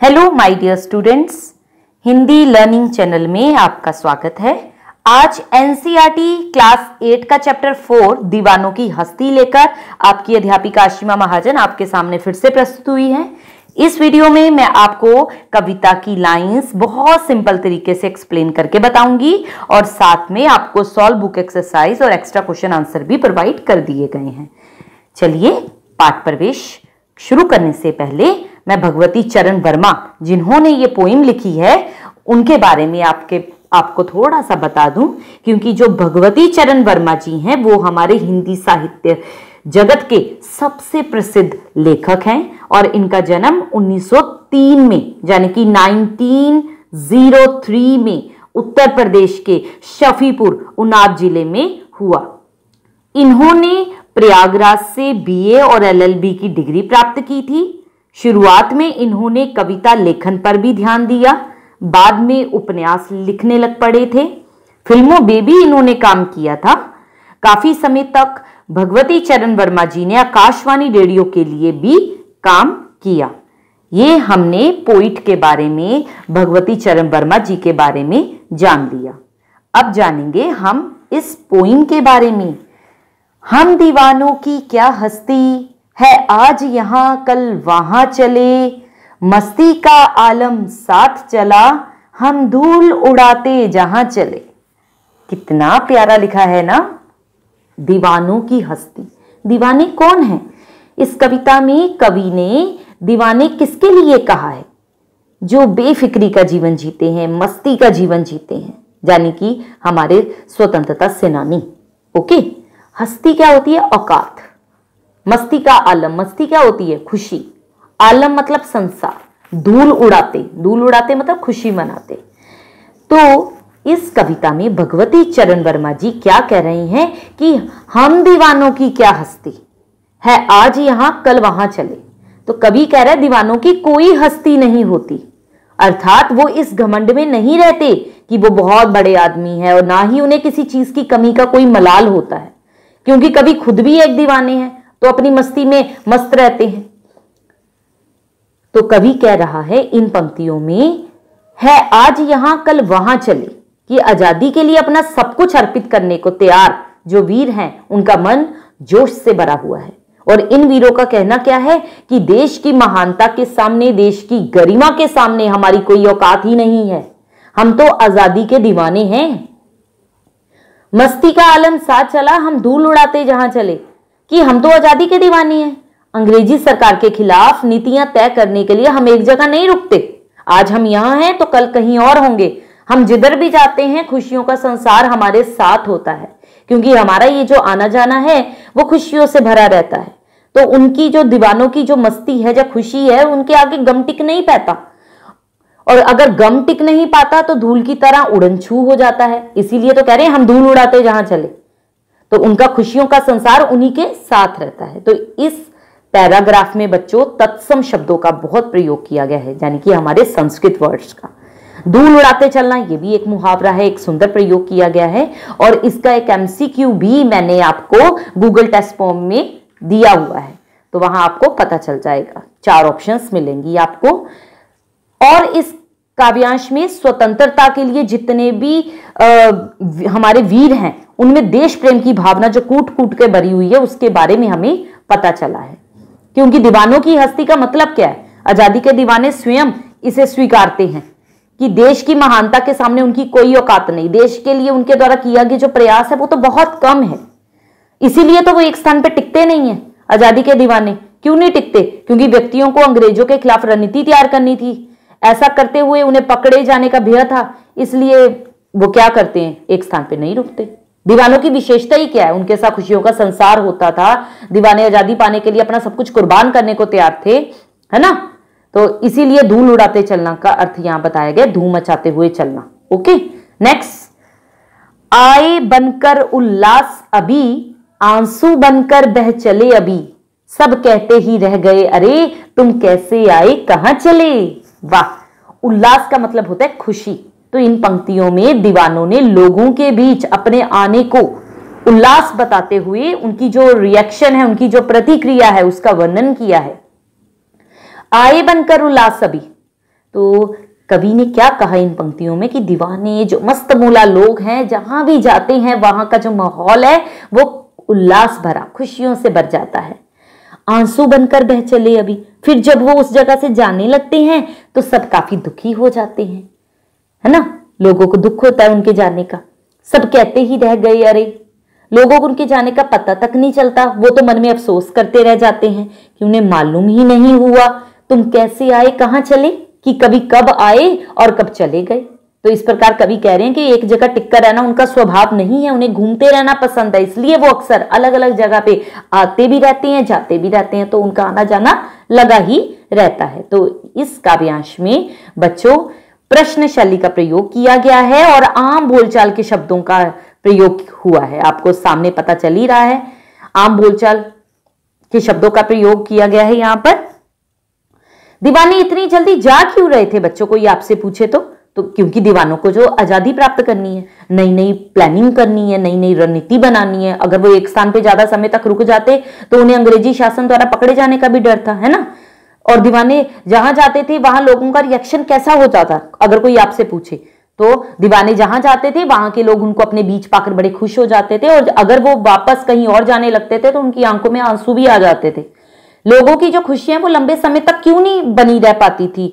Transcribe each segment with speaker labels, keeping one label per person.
Speaker 1: Hello my dear students, Hindi learning channel में आपका स्वागत है। आज एनसीईआरटी क्लास 8 का चैप्टर 4 दीवानों की हस्ती लेकर आपकी अध्यापिका आशिमा महाजन आपके सामने फिर से प्रस्तुत हुई है। इस वीडियो में मैं आपको कविता की लाइंस बहुत सिंपल तरीके से एक्सप्लेन करके बताऊंगी और साथ में आपको सॉल्व बुक एक्सरसाइज और एक्स्ट्रा क्वेश्चन आंसर भी प्रोवाइड कर दिए गए हैं। चलिए पाठ प्रवेश शुरू करने से पहले मैं भगवती चरण वर्मा जिन्होंने ये पोइम लिखी है उनके बारे में आपको थोड़ा सा बता दूं, क्योंकि जो भगवती चरण वर्मा जी हैं वो हमारे हिंदी साहित्य जगत के सबसे प्रसिद्ध लेखक हैं और इनका जन्म 1903 में यानी कि 1903 में उत्तर प्रदेश के शफीपुर उन्नाव जिले में हुआ। इन्होंने प्रयागराज से बीए और एलएलबी की डिग्री प्राप्त की थी। शुरुआत में इन्होंने कविता लेखन पर भी ध्यान दिया, बाद में उपन्यास लिखने लग पड़े थे। फिल्मों में भी इन्होंने काम किया था। काफी समय तक भगवती चरण वर्मा जी ने आकाशवाणी रेडियो के लिए भी काम किया। ये हमने पोइट के बारे में, भगवती चरण वर्मा जी के बारे में जान लिया। अब जानेंगे हम इस पोइम के बारे में। हम दीवानों की क्या हस्ती है, आज यहां कल वहां चले, मस्ती का आलम साथ चला, हम धूल उड़ाते जहां चले। कितना प्यारा लिखा है ना। दीवानों की हस्ती, दीवाने कौन है? इस कविता में कवि ने दीवाने किसके लिए कहा है? जो बेफिक्री का जीवन जीते हैं, मस्ती का जीवन जीते हैं, यानी कि हमारे स्वतंत्रता सेनानी। ओके, हस्ती क्या होती है? औकात। मस्ती का आलम, मस्ती क्या होती है? खुशी। आलम मतलब संसार। धूल उड़ाते, धूल उड़ाते मतलब खुशी मनाते। तो इस कविता में भगवती चरण वर्मा जी क्या कह रहे हैं कि हम दीवानों की क्या हस्ती है, आज यहां कल वहां चले। तो कवि कह रहे दीवानों की कोई हस्ती नहीं होती, अर्थात वो इस घमंड में नहीं रहते कि वो बहुत बड़े आदमी है और ना ही उन्हें किसी चीज की कमी का कोई मलाल होता है, क्योंकि कभी खुद भी एक दीवाने हैं तो अपनी मस्ती में मस्त रहते हैं। तो कवि कह रहा है इन पंक्तियों में, है आज यहां कल वहां चले, कि आजादी के लिए अपना सब कुछ अर्पित करने को तैयार जो वीर हैं उनका मन जोश से भरा हुआ है। और इन वीरों का कहना क्या है कि देश की महानता के सामने, देश की गरिमा के सामने हमारी कोई औकात ही नहीं है, हम तो आजादी के दीवाने हैं। मस्ती का आलम साथ चला, हम धूल उड़ाते जहां चले, कि हम तो आजादी के दीवाने हैं। अंग्रेजी सरकार के खिलाफ नीतियां तय करने के लिए हम एक जगह नहीं रुकते। आज हम यहां हैं तो कल कहीं और होंगे। हम जिधर भी जाते हैं खुशियों का संसार हमारे साथ होता है, क्योंकि हमारा ये जो आना जाना है वो खुशियों से भरा रहता है। तो उनकी जो दीवानों की जो मस्ती है, जो खुशी है, उनके आगे गम टिक नहीं पाता, और अगर गम टिक नहीं पाता तो धूल की तरह उड़न छू हो जाता है। इसीलिए तो कह रहे हैं हम धूल उड़ाते जहां चले। तो उनका खुशियों का संसार उन्हीं के साथ रहता है। तो इस पैराग्राफ में बच्चों तत्सम शब्दों का बहुत प्रयोग किया गया है, यानी कि हमारे संस्कृत वर्ड्स का। धूल उड़ाते चलना ये भी एक मुहावरा है, एक सुंदर प्रयोग किया गया है, और इसका एक एमसीक्यू भी मैंने आपको गूगल टेस्ट फॉर्म में दिया हुआ है, तो वहां आपको पता चल जाएगा। 4 ऑप्शंस मिलेंगी आपको। और इस काव्यांश में स्वतंत्रता के लिए जितने भी हमारे वीर हैं उनमें देश प्रेम की भावना जो कूट कूट के भरी हुई है उसके बारे में हमें पता चला है। क्योंकि दीवानों की हस्ती का मतलब क्या है? आजादी के दीवाने स्वयं इसे स्वीकारते हैं कि देश की महानता के सामने उनकी कोई औकात नहीं। देश के लिए उनके द्वारा किया गया जो प्रयास है वो तो बहुत कम है, इसीलिए तो वो एक स्थान पर टिकते नहीं है। आजादी के दीवाने क्यों नहीं टिकते? क्योंकि व्यक्तियों को अंग्रेजों के खिलाफ रणनीति तैयार करनी थी। ऐसा करते हुए उन्हें पकड़े जाने का भय था, इसलिए वो क्या करते हैं, एक स्थान पे नहीं रुकते। दीवानों की विशेषता ही क्या है? उनके साथ खुशियों का संसार होता था। दीवाने आजादी पाने के लिए अपना सब कुछ कुर्बान करने को तैयार थे, है ना। तो इसीलिए धूल उड़ाते चलना का अर्थ यहां बताया गया, धूम मचाते हुए चलना। Okay, next. आए बनकर उल्लास अभी, आंसू बनकर बह चले अभी, सब कहते ही रह गए अरे तुम कैसे आए कहां चले। वाह, उल्लास का मतलब होता है खुशी। तो इन पंक्तियों में दीवानों ने लोगों के बीच अपने आने को उल्लास बताते हुए उनकी जो रिएक्शन है, उनकी जो प्रतिक्रिया है उसका वर्णन किया है। आए बनकर उल्लास अभी, तो कवि ने क्या कहा इन पंक्तियों में कि दीवाने जो मस्त मूला लोग हैं, जहां भी जाते हैं वहां का जो माहौल है वो उल्लास भरा, खुशियों से भर जाता है। आंसू बनकर बह चले अभी, फिर जब वो उस जगह से जाने लगते हैं तो सब काफी दुखी हो जाते हैं, है ना। लोगों को दुख होता है उनके जाने का। सब कहते ही रह गए, अरे लोगों को उनके जाने का पता तक नहीं चलता। वो तो मन में अफसोस करते रह जाते हैं कि उन्हें मालूम ही नहीं हुआ तुम कैसे आए, कहां चले, कि कभी कब आए और कब चले गए। तो इस प्रकार कवि कह रहे हैं कि एक जगह टिककर रहना उनका स्वभाव नहीं है, उन्हें घूमते रहना पसंद है, इसलिए वो अक्सर अलग अलग जगह पे आते भी रहते हैं, जाते भी रहते हैं, तो उनका आना जाना लगा ही रहता है। तो इस काव्यांश में बच्चों प्रश्न शैली का प्रयोग किया गया है और आम बोलचाल के शब्दों का प्रयोग हुआ है। आपको सामने पता चल ही रहा है, आम बोलचाल के शब्दों का प्रयोग किया गया है। यहां पर दीवाने इतनी जल्दी जा क्यों रहे थे बच्चों, कोई आपसे पूछे तो क्योंकि दीवानों को जो आजादी प्राप्त करनी है, नई नई प्लानिंग करनी है, नई नई रणनीति बनानी है। अगर वो एक स्थान पे ज्यादा समय तक रुक जाते तो उन्हें अंग्रेजी शासन द्वारा पकड़े जाने का भी डर था, है ना। और दीवाने जहां जाते थे वहां लोगों का रिएक्शन कैसा होता था, अगर कोई आपसे पूछे तो दीवाने जहां जाते थे वहां के लोग उनको अपने बीच पाकर बड़े खुश हो जाते थे, और अगर वो वापस कहीं और जाने लगते थे तो उनकी आंखों में आंसू भी आ जाते थे। लोगों की जो खुशियां वो लंबे समय तक क्यों नहीं बनी रह पाती थी,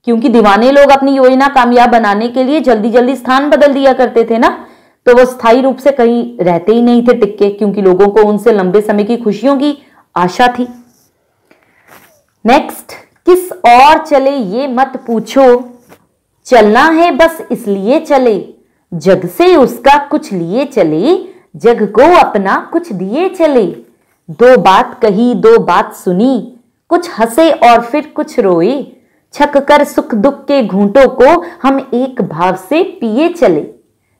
Speaker 1: क्योंकि दीवाने लोग अपनी योजना कामयाब बनाने के लिए जल्दी जल्दी स्थान बदल दिया करते थे ना। तो वो स्थायी रूप से कहीं रहते ही नहीं थे टिक्के, क्योंकि लोगों को उनसे लंबे समय की खुशियों की आशा थी। नेक्स्ट, किस और चले ये मत पूछो, चलना है बस इसलिए चले, जग से उसका कुछ लिए चले, जग को अपना कुछ दिए चले। दो बात कही दो बात सुनी, कुछ हंसे और फिर कुछ रोए, छक कर सुख दुख के घूंटों को हम एक भाव से पिए चले।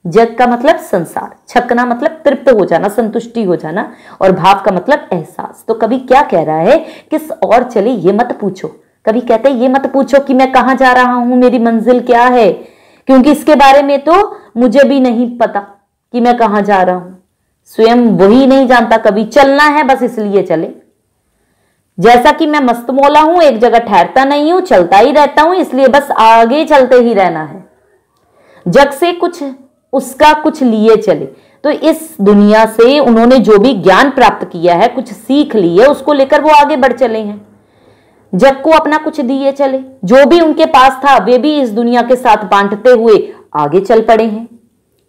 Speaker 1: जग का मतलब संसार, छकना मतलब तृप्त हो जाना, संतुष्टि हो जाना, और भाव का मतलब एहसास। तो कवि क्या कह रहा है, किस और चले ये मत पूछो। कवि कहते हैं ये मत पूछो कि मैं कहां जा रहा हूं, मेरी मंजिल क्या है, क्योंकि इसके बारे में तो मुझे भी नहीं पता कि मैं कहां जा रहा हूं। स्वयं वही नहीं जानता, कभी चलना है बस इसलिए चले। जैसा कि मैं मस्त मौला हूं, एक जगह ठहरता नहीं हूं, चलता ही रहता हूं, इसलिए बस आगे चलते ही रहना है। जग से कुछ उसका कुछ लिए चले, तो इस दुनिया से उन्होंने जो भी ज्ञान प्राप्त किया है, कुछ सीख ली है, उसको लेकर वो आगे बढ़ चले हैं। जग को अपना कुछ दिए चले, जो भी उनके पास था वे भी इस दुनिया के साथ बांटते हुए आगे चल पड़े हैं।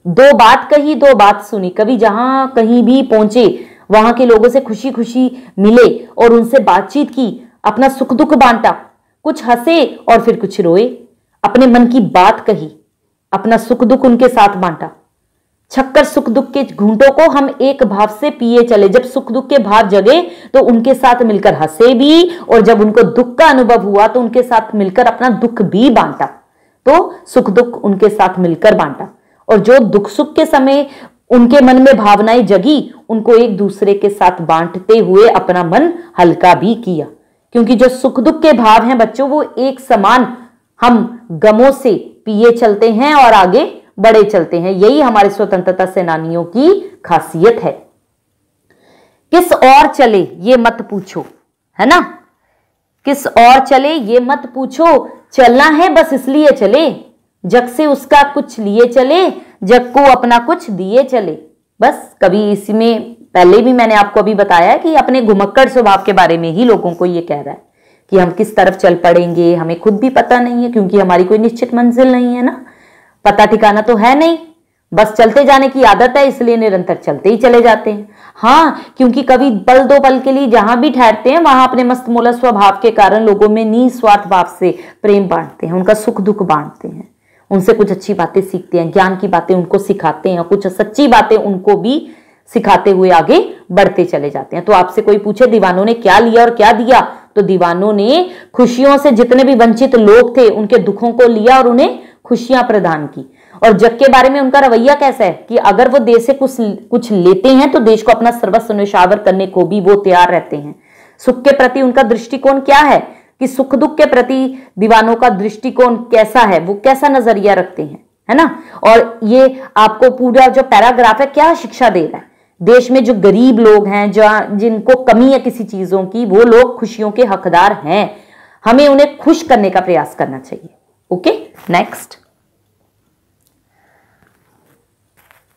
Speaker 1: दो बात कही दो बात सुनी, कभी जहां कहीं भी पहुंचे वहां के लोगों से खुशी खुशी मिले और उनसे बातचीत की, अपना सुख दुख बांटा, कुछ हंसे और फिर कुछ रोए, अपने मन की बात कही, अपना सुख दुख उनके साथ बांटा। छक्कर सुख दुख के घूंटों को हम एक भाव से पिए चले, जब सुख दुख के भाव जगे तो उनके साथ मिलकर हंसे भी, और जब उनको दुख का अनुभव हुआ तो उनके साथ मिलकर अपना दुख भी बांटा। तो सुख दुख उनके साथ मिलकर बांटा, और जो दुख सुख के समय उनके मन में भावनाएं जगी उनको एक दूसरे के साथ बांटते हुए अपना मन हल्का भी किया। क्योंकि जो सुख दुख के भाव हैं बच्चों, वो एक समान हम गमों से पिए चलते हैं और आगे बड़े चलते हैं। यही हमारे स्वतंत्रता सेनानियों की खासियत है। किस और चले ये मत पूछो, है ना। किस और चले ये मत पूछो, चलना है बस इसलिए चले, जग से उसका कुछ लिए चले, जग को अपना कुछ दिए चले। बस कभी इसमें पहले भी मैंने आपको अभी बताया कि अपने घुमक्कड़ स्वभाव के बारे में ही लोगों को ये कह रहा है कि हम किस तरफ चल पड़ेंगे हमें खुद भी पता नहीं है, क्योंकि हमारी कोई निश्चित मंजिल नहीं है ना, पता ठिकाना तो है नहीं, बस चलते जाने की आदत है, इसलिए निरंतर चलते ही चले जाते हैं। हाँ, क्योंकि कभी पल दो पल के लिए जहां भी ठहरते हैं वहां अपने मस्तमौला स्वभाव के कारण लोगों में निस्वार्थ भाव से प्रेम बांटते हैं, उनका सुख दुख बांटते हैं, उनसे कुछ अच्छी बातें सीखते हैं, ज्ञान की बातें उनको सिखाते हैं, कुछ सच्ची बातें उनको भी सिखाते हुए आगे बढ़ते चले जाते हैं। तो आपसे कोई पूछे दीवानों ने क्या लिया और क्या दिया, तो दीवानों ने खुशियों से जितने भी वंचित लोग थे उनके दुखों को लिया और उन्हें खुशियां प्रदान की। और जग के बारे में उनका रवैया कैसा है कि अगर वो देश से कुछ लेते हैं तो देश को अपना सर्वस्व न्यौछावर करने को भी वो तैयार रहते हैं। सुख के प्रति उनका दृष्टिकोण क्या है कि सुख दुख के प्रति दीवानों का दृष्टिकोण कैसा है, वो कैसा नजरिया रखते हैं, है ना। और ये आपको पूरा जो पैराग्राफ है क्या शिक्षा दे रहा है, देश में जो गरीब लोग हैं, जिनको कमी है किसी चीजों की, वो लोग खुशियों के हकदार हैं, हमें उन्हें खुश करने का प्रयास करना चाहिए। Okay,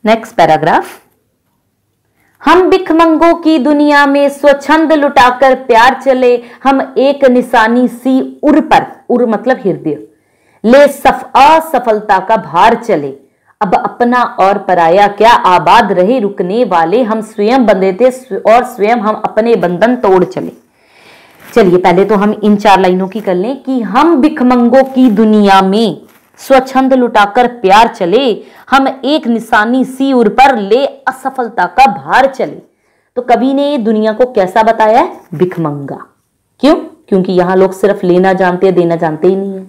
Speaker 1: next paragraph. हम भिखमंगों की दुनिया में स्वच्छंद लुटाकर प्यार चले, हम एक निशानी सी उर पर, उर मतलब हृदय, ले असफलता का भार चले, अब अपना और पराया क्या, आबाद रहे रुकने वाले, हम स्वयं बंधे थे और स्वयं हम अपने बंधन तोड़ चले। चलिए पहले तो हम इन 4 लाइनों की कर लें कि हम भिखमंगों की दुनिया में स्वच्छंद लुटाकर प्यार चले, हम एक निशानी सी उर पर ले असफलता का भार चले। तो कवि ने दुनिया को कैसा बताया है? भिखमंगा। क्यों? क्योंकि यहां लोग सिर्फ लेना जानते हैं, देना जानते ही नहीं है।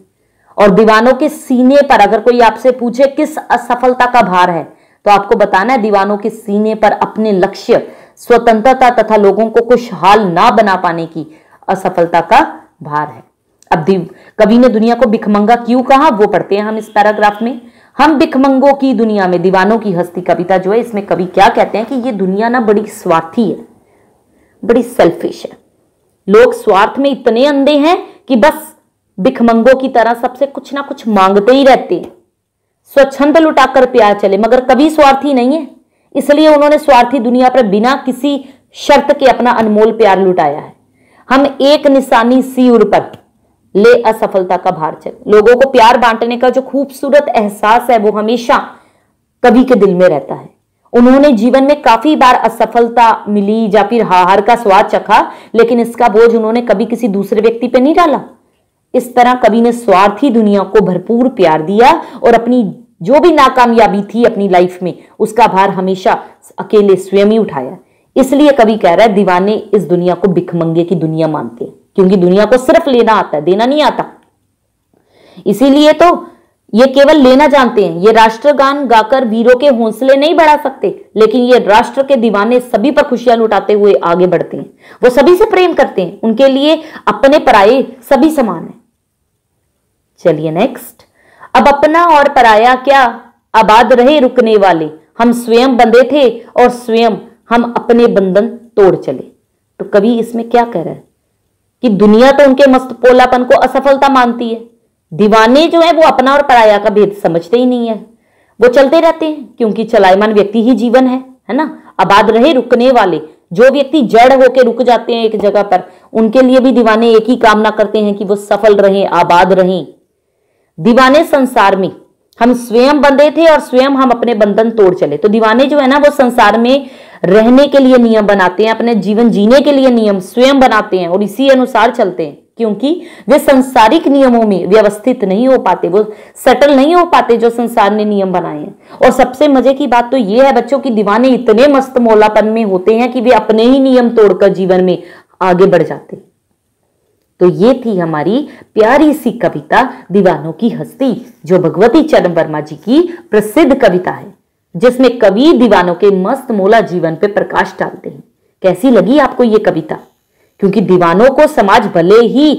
Speaker 1: और दीवानों के सीने पर अगर कोई आपसे पूछे किस असफलता का भार है, तो आपको बताना है दीवानों के सीने पर अपने लक्ष्य, स्वतंत्रता तथा लोगों को खुशहाल ना बना पाने की असफलता का भार है। अब कवि ने दुनिया को भिखमंगा क्यों कहा, वो पढ़ते हैं हम इस पैराग्राफ में। हम भिखमंगों की दुनिया में, दीवानों की हस्ती कविता जो है, इसमें कवि क्या कहते हैं कि ये दुनिया ना बड़ी स्वार्थी है, बड़ी सेल्फिश है। लोग स्वार्थ में इतने अंधे हैं कि बस भिखमंगों की तरह सबसे कुछ ना कुछ मांगते ही रहते हैं। स्वच्छंद लुटाकर प्यार चले, मगर कभी स्वार्थी नहीं है, इसलिए उन्होंने स्वार्थी दुनिया पर बिना किसी शर्त के अपना अनमोल प्यार लुटाया है। हम एक निशानी सी उर पर ले असफलता का भार चले। लोगों को प्यार बांटने का जो खूबसूरत एहसास है वो हमेशा कवि के दिल में रहता है। उन्होंने जीवन में काफी बार असफलता मिली या फिर हार का स्वाद चखा, लेकिन इसका बोझ उन्होंने कभी किसी दूसरे व्यक्ति पे नहीं डाला। इस तरह कवि ने स्वार्थी दुनिया को भरपूर प्यार दिया और अपनी जो भी नाकामयाबी थी अपनी लाइफ में, उसका भार हमेशा अकेले स्वयं ही उठाया। इसलिए कवि कह रहा है दीवाने इस दुनिया को भिखमंगे की दुनिया मानते हैं, क्योंकि दुनिया को सिर्फ लेना आता है, देना नहीं आता। इसीलिए तो ये केवल लेना जानते हैं। ये राष्ट्रगान गाकर वीरों के हौसले नहीं बढ़ा सकते, लेकिन ये राष्ट्र के दीवाने सभी पर खुशियां लुटाते हुए आगे बढ़ते हैं। वो सभी से प्रेम करते हैं, उनके लिए अपने पराये सभी समान है। चलिए नेक्स्ट। अब अपना और पराया क्या, आबाद रहे रुकने वाले, हम स्वयं बंधे थे और स्वयं हम अपने बंधन तोड़ चले। तो कवि इसमें क्या कह रहा है कि दुनिया तो उनके मस्तपोलापन को असफलता मानती है, दीवाने जो है वो अपना और पराया का भेद समझते ही नहीं है। वो चलते रहते हैं क्योंकि चलायमान व्यक्ति ही जीवन है ना। आबाद रहे रुकने वाले, जो व्यक्ति जड़ होकर रुक जाते हैं एक जगह पर, उनके लिए भी दीवाने एक ही कामना करते हैं कि वो सफल रहें, आबाद रहें। दीवाने संसार में हम स्वयं बंधे थे और स्वयं हम अपने बंधन तोड़ चले। तो दीवाने जो है ना वो संसार में रहने के लिए नियम बनाते हैं, अपने जीवन जीने के लिए नियम स्वयं बनाते हैं और इसी अनुसार चलते हैं, क्योंकि वे सांसारिक नियमों में व्यवस्थित नहीं हो पाते, वो सेटल नहीं हो पाते जो संसार ने नियम बनाए हैं। और सबसे मजे की बात तो ये है बच्चों की दीवाने इतने मस्त मौलापन में होते हैं कि वे अपने ही नियम तोड़कर जीवन में आगे बढ़ जाते हैं। तो ये थी हमारी प्यारी सी कविता दीवानों की हस्ती, जो भगवती चरण वर्मा जी की प्रसिद्ध कविता है, जिसमें कवि दीवानों के मस्त मौला जीवन पे प्रकाश डालते हैं। कैसी लगी आपको ये कविता? क्योंकि दीवानों को समाज भले ही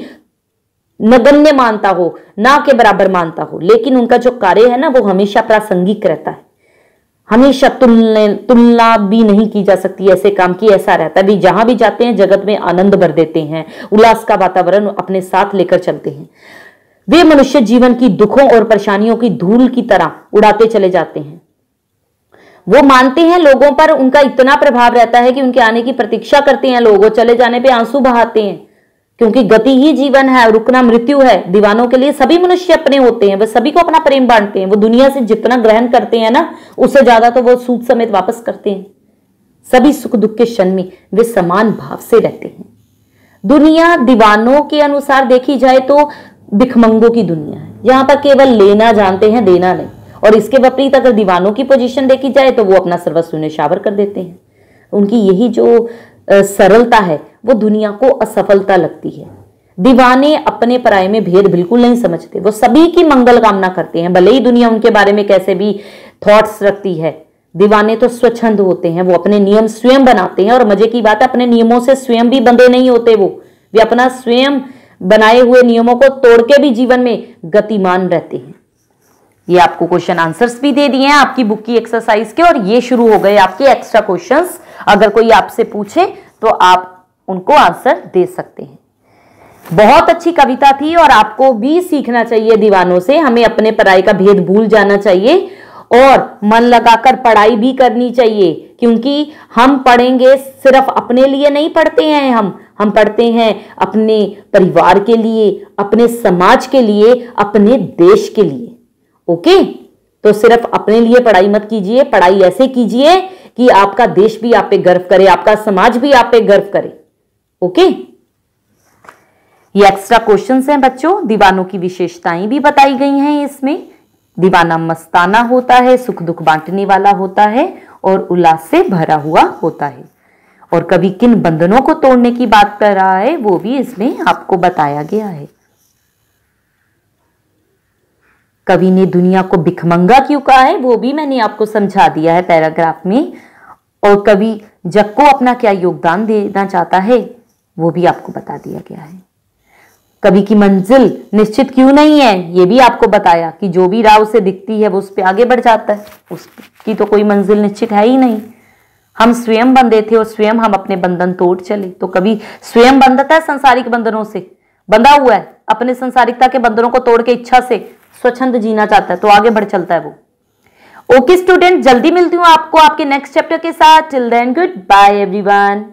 Speaker 1: नगण्य मानता हो, ना के बराबर मानता हो, लेकिन उनका जो कार्य है ना वो हमेशा प्रासंगिक रहता है। हमेशा तुलना भी नहीं की जा सकती ऐसे काम की, ऐसा रहता है भी जहां भी जाते हैं जगत में आनंद भर देते हैं, उल्लास का वातावरण अपने साथ लेकर चलते हैं। वे मनुष्य जीवन की दुखों और परेशानियों की धूल की तरह उड़ाते चले जाते हैं। वो मानते हैं लोगों पर उनका इतना प्रभाव रहता है कि उनके आने की प्रतीक्षा करते हैं लोग, चले जाने पे आंसू बहाते हैं, क्योंकि गति ही जीवन है, रुकना मृत्यु है। दीवानों के लिए सभी मनुष्य अपने होते हैं, वे सभी को अपना प्रेम बांटते हैं। वो दुनिया से जितना ग्रहण करते हैं ना उससे ज्यादा तो वो सूद समेत वापस करते हैं। सभी सुख दुख के क्षण में वे समान भाव से रहते हैं। दुनिया दीवानों के अनुसार देखी जाए तो भिखमंगों की दुनिया है, जहां पर केवल लेना जानते हैं, देना नहीं। और इसके विपरीत अगर दीवानों की पोजीशन देखी जाए तो वो अपना सर्वस्व न्यौछावर कर देते हैं। उनकी यही जो सरलता है वो दुनिया को असफलता लगती है। दीवाने अपने पराये में भेद बिल्कुल नहीं समझते, वो सभी की मंगल कामना करते हैं, भले ही दुनिया उनके बारे में कैसे भी थॉट्स रखती है। दीवाने तो स्वच्छंद होते हैं, वो अपने नियम स्वयं बनाते हैं। और मजे की बात है अपने नियमों से स्वयं भी बंधे नहीं होते, वे अपना स्वयं बनाए हुए नियमों को तोड़ के भी जीवन में गतिमान रहते हैं। ये आपको क्वेश्चन आंसर्स भी दे दिए हैं आपकी बुक की एक्सरसाइज के, और ये शुरू हो गए आपके एक्स्ट्रा क्वेश्चंस। अगर कोई आपसे पूछे तो आप उनको आंसर दे सकते हैं। बहुत अच्छी कविता थी और आपको भी सीखना चाहिए दीवानों से। हमें अपने पराई का भेद भूल जाना चाहिए और मन लगाकर पढ़ाई भी करनी चाहिए, क्योंकि हम पढ़ेंगे सिर्फ अपने लिए नहीं पढ़ते हैं, हम पढ़ते हैं अपने परिवार के लिए, अपने समाज के लिए, अपने देश के लिए। ओके, तो सिर्फ अपने लिए पढ़ाई मत कीजिए, पढ़ाई ऐसे कीजिए कि आपका देश भी आप पे गर्व करे, आपका समाज भी आप पे गर्व करे। ओके, ये एक्स्ट्रा क्वेश्चंस हैं बच्चों। दीवानों की विशेषताएं भी बताई गई हैं इसमें। दीवाना मस्ताना होता है, सुख दुख बांटने वाला होता है और उल्लास से भरा हुआ होता है। और कवि किन बंधनों को तोड़ने की बात कर रहा है वो भी इसमें आपको बताया गया है। कवि ने दुनिया को भिखमंगा क्यों कहा है वो भी मैंने आपको समझा दिया है पैराग्राफ में। और कवि जग को अपना क्या योगदान देना चाहता है वो भी आपको बता दिया गया है। कवि की मंजिल निश्चित क्यों नहीं है ये भी आपको बताया कि जो भी राह उसे दिखती है वो उस पर आगे बढ़ जाता है, उसकी तो कोई मंजिल निश्चित है ही नहीं। हम स्वयं बंधे थे और स्वयं हम अपने बंधन तोड़ चले। तो कभी स्वयं बंधता है सांसारिक बंधनों से, बंधा हुआ है, अपने सांसारिकता के बंधनों को तोड़ के इच्छा से स्वच्छंद जीना चाहता है तो आगे बढ़ चलता है वो। ओके स्टूडेंट, जल्दी मिलती हूँ आपको आपके नेक्स्ट चैप्टर के साथ। Till then good bye everyone.